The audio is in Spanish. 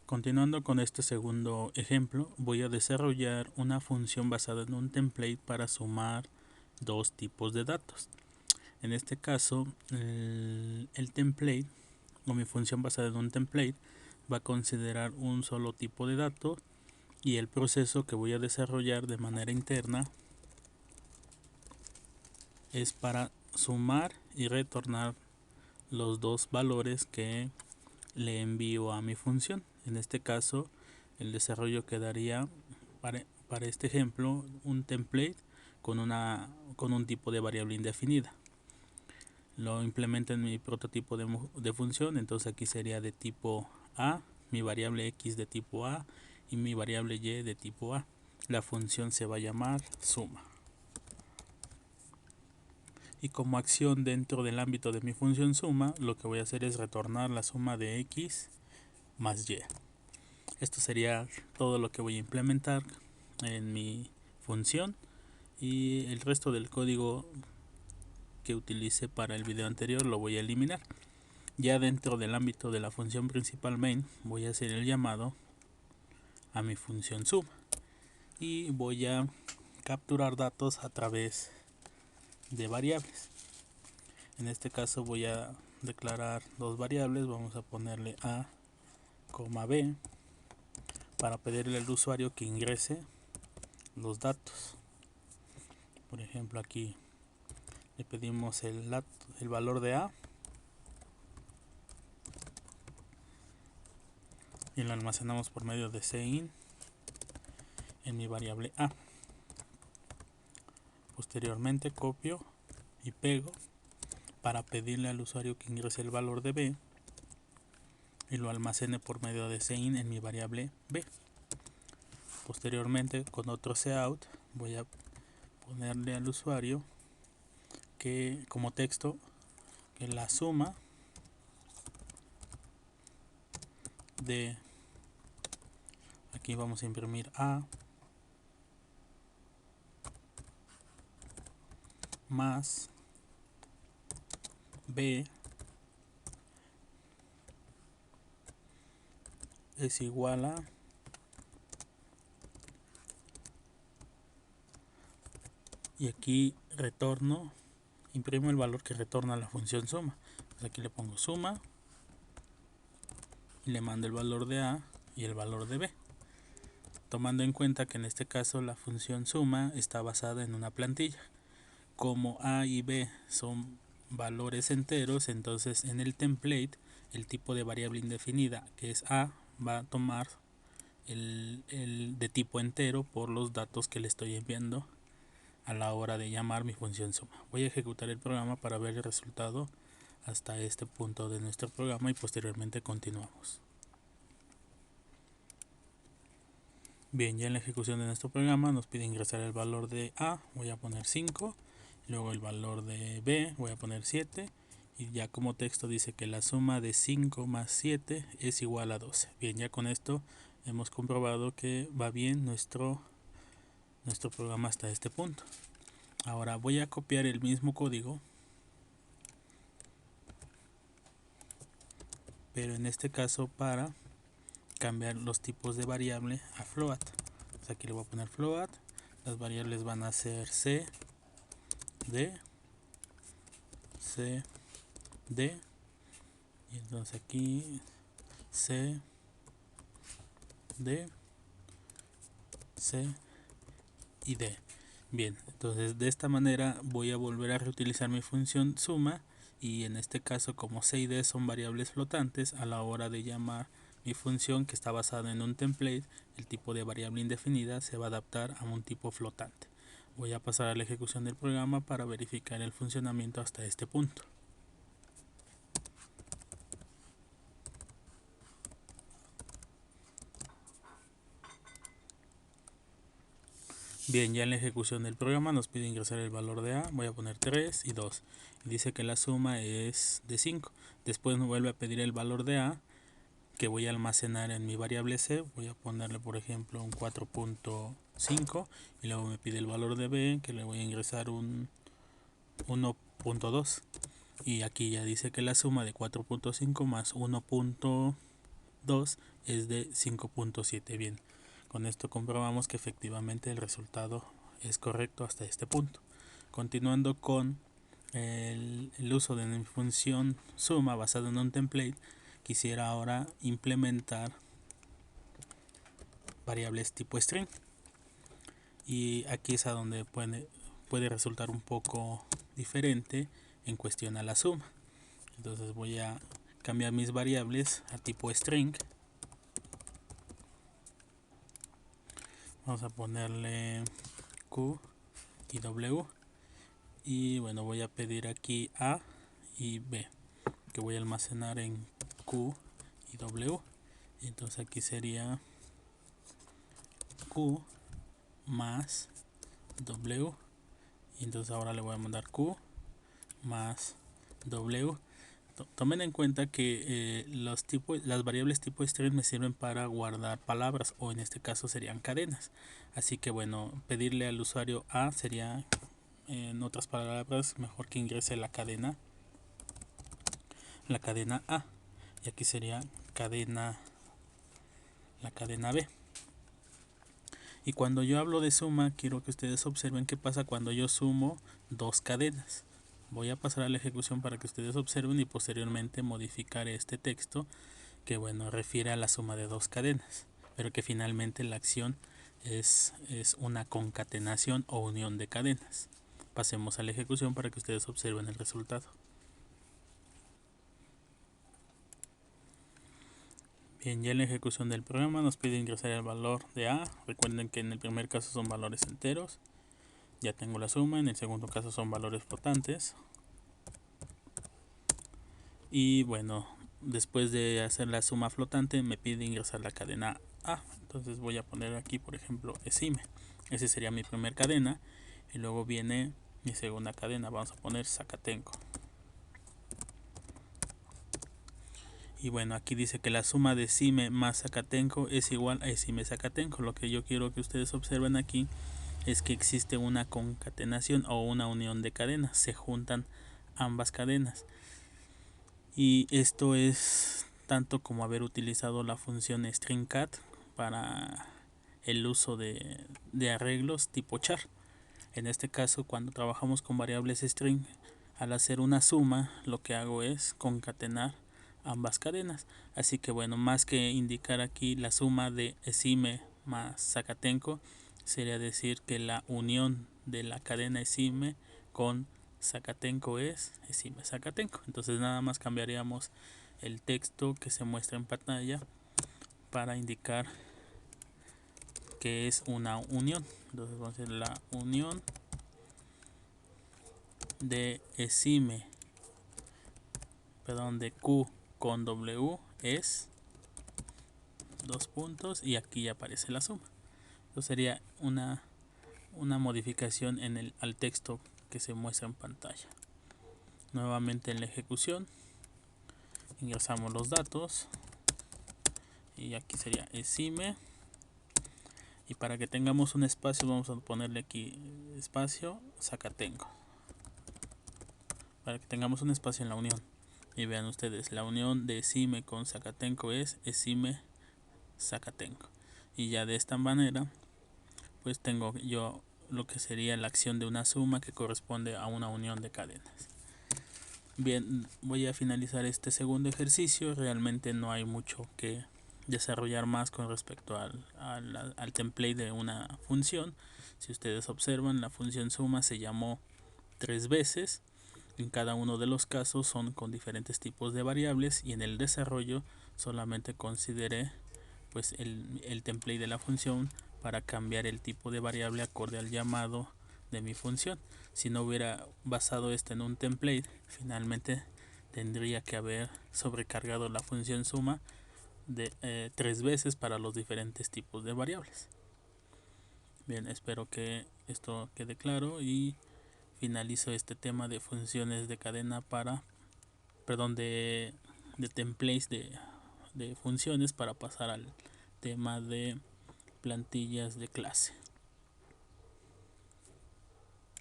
Continuando con este segundo ejemplo, voy a desarrollar una función basada en un template para sumar dos tipos de datos. En este caso, el template o mi función basada en un template va a considerar un solo tipo de dato, y el proceso que voy a desarrollar de manera interna es para sumar y retornar los dos valores que le envío a mi función. En este caso, el desarrollo quedaría para este ejemplo un template con un tipo de variable indefinida. Lo implemento en mi prototipo de función. Entonces aquí sería de tipo A, mi variable X de tipo A y mi variable Y de tipo A. La función se va a llamar suma. Y como acción dentro del ámbito de mi función suma, lo que voy a hacer es retornar la suma de X más Y. Esto sería todo lo que voy a implementar en mi función, y el resto del código que utilicé para el video anterior lo voy a eliminar. Ya dentro del ámbito de la función principal main voy a hacer el llamado a mi función suma y voy a capturar datos a través de variables. En este caso voy a declarar dos variables. Vamos a ponerle a, b para pedirle al usuario que ingrese los datos. Por ejemplo, aquí le pedimos el valor de A y lo almacenamos por medio de cin en mi variable A. Posteriormente copio y pego para pedirle al usuario que ingrese el valor de B y lo almacene por medio de cin en mi variable B. Posteriormente, con otro cout voy a ponerle al usuario que como texto que la suma de, aquí vamos a imprimir A más B es igual a y aquí retorno, imprimo el valor que retorna la función suma. Pues aquí le pongo suma y le mando el valor de A y el valor de B, tomando en cuenta que en este caso la función suma está basada en una plantilla. Como A y B son valores enteros, entonces en el template el tipo de variable indefinida que es A va a tomar el de tipo entero por los datos que le estoy enviando a la hora de llamar mi función suma. Voy a ejecutar el programa para ver el resultado hasta este punto de nuestro programa y posteriormente continuamos. Bien, ya en la ejecución de nuestro programa nos pide ingresar el valor de A, voy a poner 5, luego el valor de B, voy a poner 7, y ya como texto dice que la suma de 5 más 7 es igual a 12. Bien, ya con esto hemos comprobado que va bien nuestro programa hasta este punto. Ahora voy a copiar el mismo código, pero en este caso para cambiar los tipos de variable a float. Pues aquí le voy a poner float, las variables van a ser c, d, y entonces aquí c, d, c y d. Bien, entonces de esta manera voy a volver a reutilizar mi función suma, y en este caso como c y d son variables flotantes, a la hora de llamar mi función que está basada en un template, el tipo de variable indefinida se va a adaptar a un tipo flotante. Voy a pasar a la ejecución del programa para verificar el funcionamiento hasta este punto. Bien, ya en la ejecución del programa nos pide ingresar el valor de A, voy a poner 3 y 2, y dice que la suma es de 5. Después me vuelve a pedir el valor de A, que voy a almacenar en mi variable C. Voy a ponerle por ejemplo un 4.5, y luego me pide el valor de B, que le voy a ingresar un 1.2, y aquí ya dice que la suma de 4.5 más 1.2 es de 5.7. Bien, con esto comprobamos que efectivamente el resultado es correcto hasta este punto. Continuando con el uso de mi función suma basado en un template, quisiera ahora implementar variables tipo string, y aquí es a donde puede resultar un poco diferente en cuestión a la suma. Entonces voy a cambiar mis variables a tipo string. Vamos a ponerle q y w, y bueno, voy a pedir aquí a y b, que voy a almacenar en q y w. Entonces aquí sería q más w, y entonces ahora le voy a mandar q más w. Tomen en cuenta que las variables tipo string me sirven para guardar palabras, o en este caso serían cadenas. Así que bueno, pedirle al usuario a sería, en otras palabras, mejor que ingrese la cadena a, y aquí sería la cadena b. Y cuando yo hablo de suma, quiero que ustedes observen qué pasa cuando yo sumo dos cadenas. Voy a pasar a la ejecución para que ustedes observen y posteriormente modificar este texto que bueno, refiere a la suma de dos cadenas, pero que finalmente la acción es una concatenación o unión de cadenas. Pasemos a la ejecución para que ustedes observen el resultado. Bien, ya en la ejecución del programa nos pide ingresar el valor de a. Recuerden que en el primer caso son valores enteros. Ya tengo la suma. En el segundo caso son valores flotantes. Y bueno, después de hacer la suma flotante me pide ingresar la cadena a. Entonces voy a poner aquí, por ejemplo, esime. Ese sería mi primer cadena. Y luego viene mi segunda cadena. Vamos a poner Zacatenco. Y bueno, aquí dice que la suma de Esime más Zacatenco es igual a Esime Zacatenco. Lo que yo quiero que ustedes observen aquí es que existe una concatenación o una unión de cadenas. Se juntan ambas cadenas. Y esto es tanto como haber utilizado la función stringcat para el uso de arreglos tipo char. En este caso, cuando trabajamos con variables string, al hacer una suma, lo que hago es concatenar ambas cadenas. Así que bueno, más que indicar aquí la suma de Esime más Zacatenco, sería decir que la unión de la cadena Esime con Zacatenco es Esime Zacatenco. Entonces nada más cambiaríamos el texto que se muestra en pantalla para indicar que es una unión. Entonces vamos a hacer la unión de Esime, de Q con W es dos puntos, y aquí ya aparece la suma. Entonces sería una modificación al texto que se muestra en pantalla. Nuevamente en la ejecución ingresamos los datos y aquí sería Esime, y para que tengamos un espacio vamos a ponerle aquí espacio Zacatenco, para que tengamos un espacio en la unión. Y vean ustedes, la unión de Esime con Zacatenco es Esime Zacatenco, y ya de esta manera pues tengo yo lo que sería la acción de una suma que corresponde a una unión de cadenas. Bien, voy a finalizar este segundo ejercicio. Realmente no hay mucho que desarrollar más con respecto al template de una función. Si ustedes observan, la función suma se llamó 3 veces. En cada uno de los casos son con diferentes tipos de variables, y en el desarrollo solamente consideré pues el template de la función para cambiar el tipo de variable acorde al llamado de mi función. Si no hubiera basado esto en un template, finalmente tendría que haber sobrecargado la función suma de 3 veces para los diferentes tipos de variables. Bien, espero que esto quede claro, y finalizo este tema de funciones de cadena de templates de funciones, para pasar al tema de plantillas de clase.